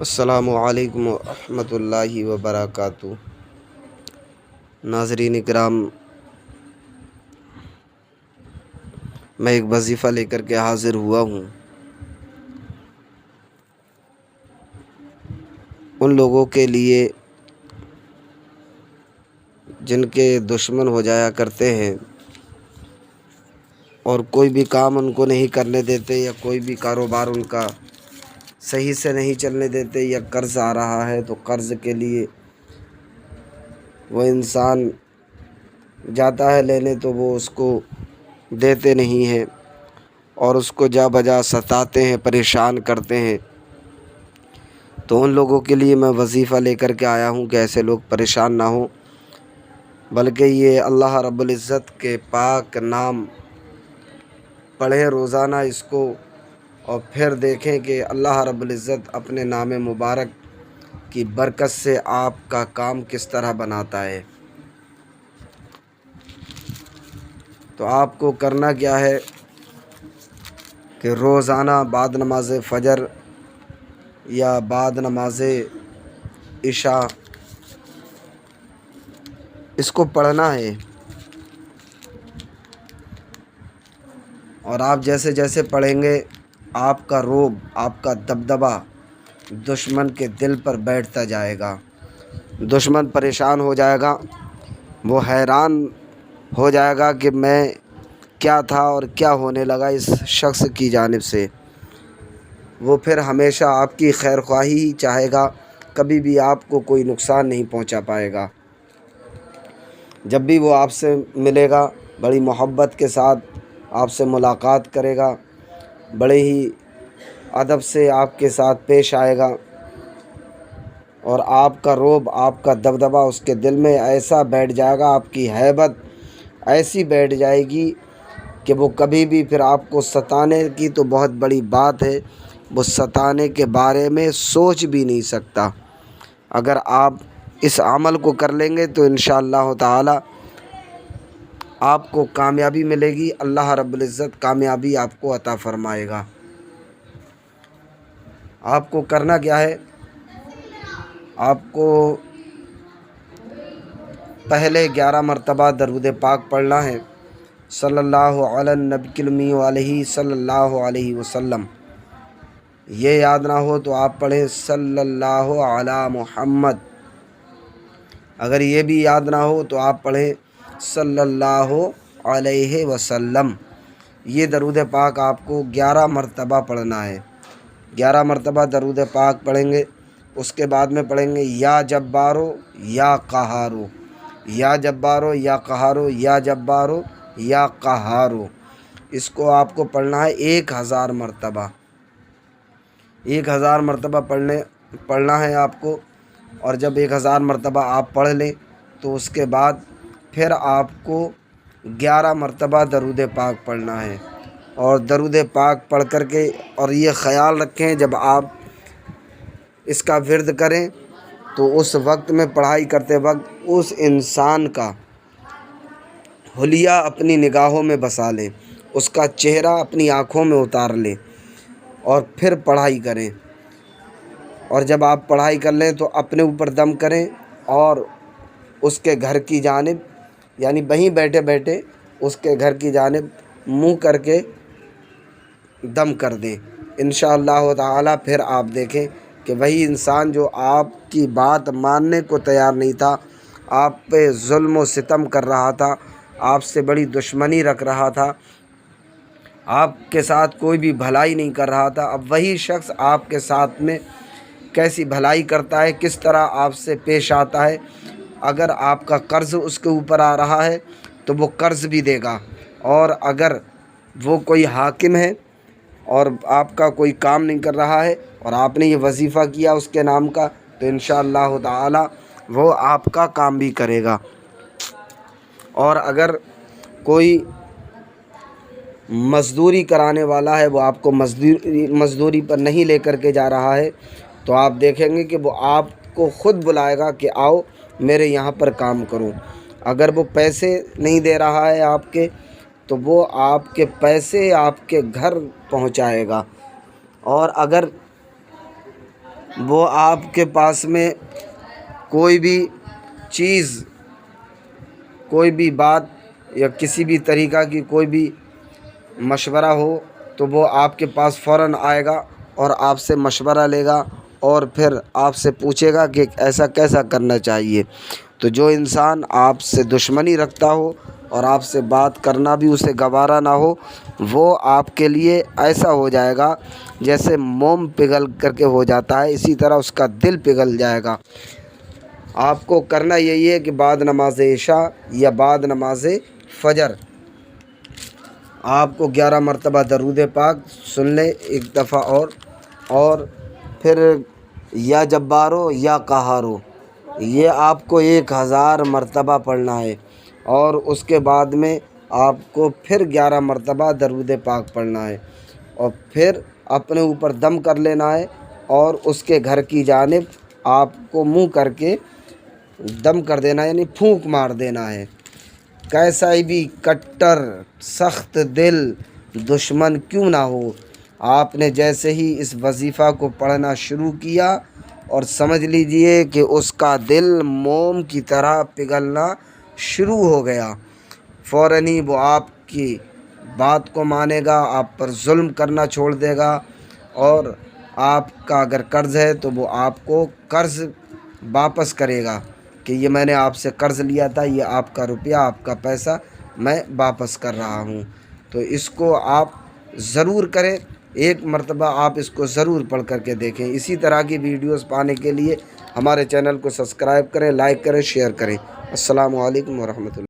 السلام علیکم ورحمۃ اللہ وبرکاتہ۔ ناظرین اکرام، میں ایک وظیفہ لے کر کے حاضر ہوا ہوں۔ ان لوگوں کے لیے جن کے دشمن ہو جایا کرتے ہیں اور کوئی بھی کام ان کو نہیں کرنے دیتے، یا کوئی بھی کاروبار ان کا صحیح سے نہیں چلنے دیتے، یا قرض آ رہا ہے تو قرض کے لیے وہ انسان جاتا ہے لینے تو وہ اس کو دیتے نہیں ہیں اور اس کو جا بجا ستاتے ہیں، پریشان کرتے ہیں۔ تو ان لوگوں کے لیے میں وظیفہ لے کر کے آیا ہوں کہ ایسے لوگ پریشان نہ ہوں، بلکہ یہ اللہ رب العزت کے پاک نام پڑھیں روزانہ اس کو، اور پھر دیکھیں کہ اللہ رب العزت اپنے نام مبارک کی برکت سے آپ کا کام کس طرح بناتا ہے۔ تو آپ کو کرنا کیا ہے کہ روزانہ بعد نماز فجر یا بعد نماز عشاء اس کو پڑھنا ہے، اور آپ جیسے جیسے پڑھیں گے آپ کا رعب، آپ کا دبدبہ دشمن کے دل پر بیٹھتا جائے گا۔ دشمن پریشان ہو جائے گا، وہ حیران ہو جائے گا کہ میں کیا تھا اور کیا ہونے لگا اس شخص کی جانب سے۔ وہ پھر ہمیشہ آپ کی خیر خواہی ہی چاہے گا، کبھی بھی آپ کو کوئی نقصان نہیں پہنچا پائے گا۔ جب بھی وہ آپ سے ملے گا بڑی محبت کے ساتھ آپ سے ملاقات کرے گا، بڑے ہی ادب سے آپ کے ساتھ پیش آئے گا، اور آپ کا رعب، آپ کا دبدبہ اس کے دل میں ایسا بیٹھ جائے گا، آپ کی ہیبت ایسی بیٹھ جائے گی کہ وہ کبھی بھی پھر آپ کو ستانے کی تو بہت بڑی بات ہے، وہ ستانے کے بارے میں سوچ بھی نہیں سکتا۔ اگر آپ اس عمل کو کر لیں گے تو انشاءاللہ تعالی آپ کو کامیابی ملے گی، اللہ رب العزت کامیابی آپ کو عطا فرمائے گا۔ آپ کو کرنا کیا ہے؟ آپ کو پہلے 11 مرتبہ درود پاک پڑھنا ہے، صلی اللہ علی النبی المی علیہ صلی اللہ علیہ وسلم۔ یہ یاد نہ ہو تو آپ پڑھیں صلی اللہ علی محمد۔ اگر یہ بھی یاد نہ ہو تو آپ پڑھیں صلی اللہ علیہ وسلم۔ یہ درود پاک آپ کو 11 مرتبہ پڑھنا ہے۔ 11 مرتبہ درود پاک پڑھیں گے، اس کے بعد میں پڑھیں گے یا جبارو یا قہارو، یا جبارو یا قہارو، یا جبارو یا قہارو۔ اس کو آپ کو پڑھنا ہے 1000 مرتبہ۔ 1000 مرتبہ پڑھنا ہے آپ کو، اور جب 1000 مرتبہ آپ پڑھ لیں تو اس کے بعد پھر آپ کو 11 مرتبہ درود پاک پڑھنا ہے۔ اور درود پاک پڑھ کر کے، اور یہ خیال رکھیں جب آپ اس کا ورد کریں تو اس وقت میں پڑھائی کرتے وقت اس انسان کا حلیہ اپنی نگاہوں میں بسا لیں، اس کا چہرہ اپنی آنکھوں میں اتار لیں، اور پھر پڑھائی کریں۔ اور جب آپ پڑھائی کر لیں تو اپنے اوپر دم کریں، اور اس کے گھر کی جانب، یعنی وہیں بیٹھے بیٹھے اس کے گھر کی جانب منہ کر کے دم کر دیں۔ انشاءاللہ تعالی پھر آپ دیکھیں کہ وہی انسان جو آپ کی بات ماننے کو تیار نہیں تھا، آپ پہ ظلم و ستم کر رہا تھا، آپ سے بڑی دشمنی رکھ رہا تھا، آپ کے ساتھ کوئی بھی بھلائی نہیں کر رہا تھا، اب وہی شخص آپ کے ساتھ میں کیسی بھلائی کرتا ہے، کس طرح آپ سے پیش آتا ہے۔ اگر آپ کا قرض اس کے اوپر آ رہا ہے تو وہ قرض بھی دے گا، اور اگر وہ کوئی حاکم ہے اور آپ کا کوئی کام نہیں کر رہا ہے اور آپ نے یہ وظیفہ کیا اس کے نام کا، تو انشاءاللہ تعالی وہ آپ کا کام بھی کرے گا۔ اور اگر کوئی مزدوری کرانے والا ہے، وہ آپ کو مزدوری پر نہیں لے کر کے جا رہا ہے، تو آپ دیکھیں گے کہ وہ آپ کو خود بلائے گا کہ آؤ میرے یہاں پر کام کرو۔ اگر وہ پیسے نہیں دے رہا ہے آپ کے، تو وہ آپ کے پیسے آپ کے گھر پہنچائے گا۔ اور اگر وہ آپ کے پاس میں کوئی بھی چیز، کوئی بھی بات یا کسی بھی طریقہ کی کوئی بھی مشورہ ہو تو وہ آپ کے پاس فوراً آئے گا اور آپ سے مشورہ لے گا اور پھر آپ سے پوچھے گا کہ ایسا کیسا کرنا چاہیے۔ تو جو انسان آپ سے دشمنی رکھتا ہو اور آپ سے بات کرنا بھی اسے گوارا نہ ہو، وہ آپ کے لیے ایسا ہو جائے گا جیسے موم پگھل کر کے ہو جاتا ہے، اسی طرح اس کا دل پگھل جائے گا۔ آپ کو کرنا یہی ہے کہ بعد نماز عشاء یا بعد نماز فجر آپ کو 11 مرتبہ درود پاک سن لیں ایک دفعہ، اور پھر یا جبارو یا قہارو یہ آپ کو 1000 مرتبہ پڑھنا ہے، اور اس کے بعد میں آپ کو پھر 11 مرتبہ درود پاک پڑھنا ہے، اور پھر اپنے اوپر دم کر لینا ہے، اور اس کے گھر کی جانب آپ کو منہ کر کے دم کر دینا ہے، یعنی پھونک مار دینا ہے۔ کیسا ہی بھی کٹر سخت دل دشمن کیوں نہ ہو، آپ نے جیسے ہی اس وظیفہ کو پڑھنا شروع کیا اور سمجھ لیجئے کہ اس کا دل موم کی طرح پگھلنا شروع ہو گیا، فوراً ہی وہ آپ کی بات کو مانے گا، آپ پر ظلم کرنا چھوڑ دے گا، اور آپ کا اگر قرض ہے تو وہ آپ کو قرض واپس کرے گا کہ یہ میں نے آپ سے قرض لیا تھا، یہ آپ کا روپیہ، آپ کا پیسہ میں واپس کر رہا ہوں۔ تو اس کو آپ ضرور کریں، ایک مرتبہ آپ اس کو ضرور پڑھ کر کے دیکھیں۔ اسی طرح کی ویڈیوز پانے کے لیے ہمارے چینل کو سبسکرائب کریں، لائک کریں، شیئر کریں۔ السلام علیکم ورحمۃ اللہ۔